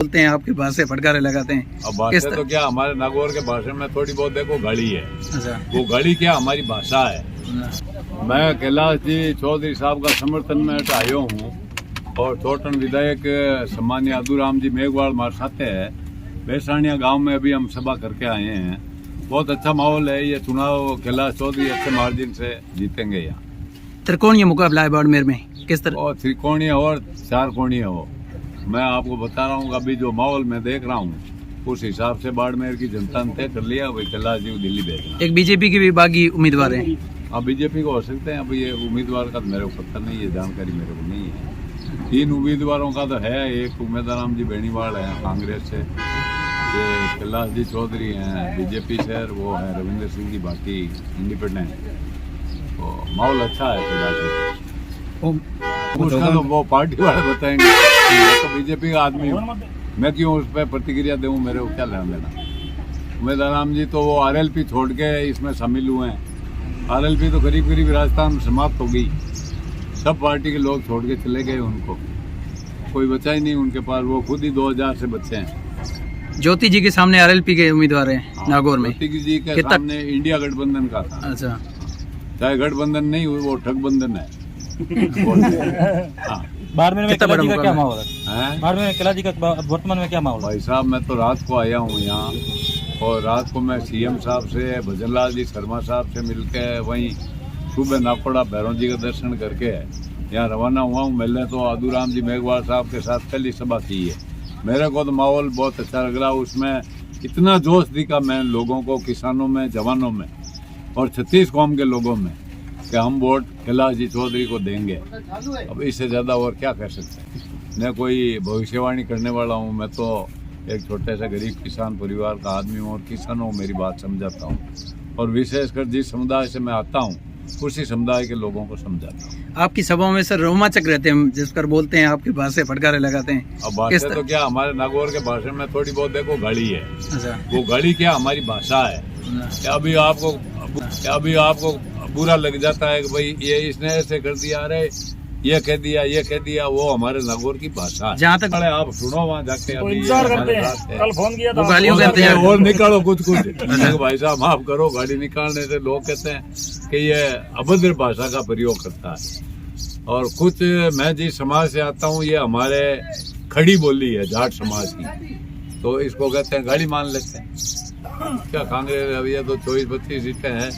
बोलते हैं, आपकी भाषा फटकारे लगाते हैं। अब भाषा तो क्या, हमारे नागौर के भाषा में थोड़ी बहुत देखो घड़ी है। अच्छा, वो घड़ी क्या हमारी भाषा है। मैं कैलाश जी चौधरी साहब का समर्थन में आयो हूँ और टोटन विधायक सम्मान्य अदूराम जी मेघवाल हमारे साथ है। बेसानिया गांव में अभी हम सभा करके आए हैं। बहुत अच्छा माहौल है। ये चुनाव कैलाश चौधरी अच्छे मार्जिन से जीतेंगे। यहाँ त्रिकोणीय मुकाबला है बाड़मेर में, किस तरह? और त्रिकोणीय और चार कोणीय हो। मैं आपको बता रहा हूँ अभी जो माहौल मैं देख रहा हूँ उस हिसाब से बाड़मेर की जनता ने तय कर लिया भाई कैलाश जी को दिल्ली भेजना। एक बीजेपी के भी बागी उम्मीदवार हैं। अब बीजेपी को हो सकते हैं। अब ये उम्मीदवार का मेरे को पता नहीं है, जानकारी मेरे को नहीं है। 3 उम्मीदवारों का तो है। एक उम्मीदवार जी बेनीवाल है कांग्रेस से, ये कैलाश जी चौधरी हैं बीजेपी से, वो है रविंद्र सिंह जी बाकी इंडिपेंडेंट। तो माहौल अच्छा है कैलाश जी। उसका तो वो पार्टी वाले बताएंगे। मैं तो बीजेपी का आदमी हूँ, मैं क्यों उस पर प्रतिक्रिया दूँ, मेरे को क्या लेना देना। उम्मीदवार जी तो वो आरएलपी छोड़ के इसमें शामिल हुए हैं। आरएलपी तो करीब करीब राजस्थान में समाप्त हो गई। सब पार्टी के लोग छोड़ के चले गए, उनको कोई बचा ही नहीं उनके पास। वो खुद ही 2000 से बचे हैं। ज्योति जी के सामने आरएलपी के उम्मीदवार हैं नागौर में। ज्योति जी के सामने इंडिया गठबंधन का था। अच्छा, चाहे गठबंधन नहीं हुई, वो ठगबंधन है। हाँ। बाड़मेर में कैलाश जी का क्या माहौल है? बाड़मेर में कैलाश जी का वर्तमान में क्या माहौल है? भाई साहब मैं तो रात को आया हूँ यहाँ, और रात को मैं सीएम साहब से, भजनलाल जी शर्मा साहब से मिलके वहीं सुबह नाकोड़ा भैरव जी का दर्शन करके यहाँ रवाना हुआ हूँ मिलने। तो अदूराम जी मेघवाल साहब के साथ कल ही सभा की है। मेरे को तो माहौल बहुत अच्छा लग रहा। उसमें इतना जोश दिखा मैं लोगों को, किसानों में, जवानों में और 36 कौम के लोगों में कि हम वोट कैलाश जी चौधरी को देंगे। अब इससे ज़्यादा और क्या कह सकते हैं। मैं कोई भविष्यवाणी करने वाला हूँ, मैं तो एक छोटे से गरीब किसान परिवार का आदमी हूँ और किसानों को मेरी बात समझाता हूँ, और विशेषकर जिस समुदाय से मैं आता हूँ उसी समुदाय के लोगों को समझाता हूँ। आपकी सभाओं में सर रोमांचक रहते हैं, जिस पर बोलते हैं, आपकी भाषा फटकारे लगाते हैं। अब भाषा तो क्या, हमारे नागौर के भाषा में थोड़ी बहुत देखो घड़ी है। अच्छा, वो घड़ी क्या हमारी भाषा है। अभी आपको बुरा लग जाता है कि भाई ये इसने ऐसे कर दिया, अरे ये कह दिया, वो हमारे नागौर की भाषा है। जहाँ तक आप सुनो वहाँ जाके अभी इंतजार करते हैं। कल फोन किया था, गालियों का इंतजार और निकालो कुछ भाई साहब माफ करो। गाड़ी निकालने से लोग कहते हैं कि ये अभद्र भाषा का प्रयोग करता है। और कुछ मैं जिस समाज से आता हूँ ये हमारे खड़ी बोली है जाट समाज की, तो इसको कहते हैं गाड़ी मान लेते हैं। क्या कांग्रेस अभी तो 24-25 सीटें हैं,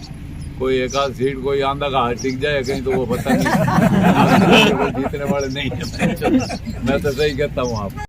कोई एक आध सीट कोई आंधा का हाथ टिक जाए कहीं तो वो पता नहीं। जीतने वाले नहीं है। मैं तो सही कहता हूँ आप।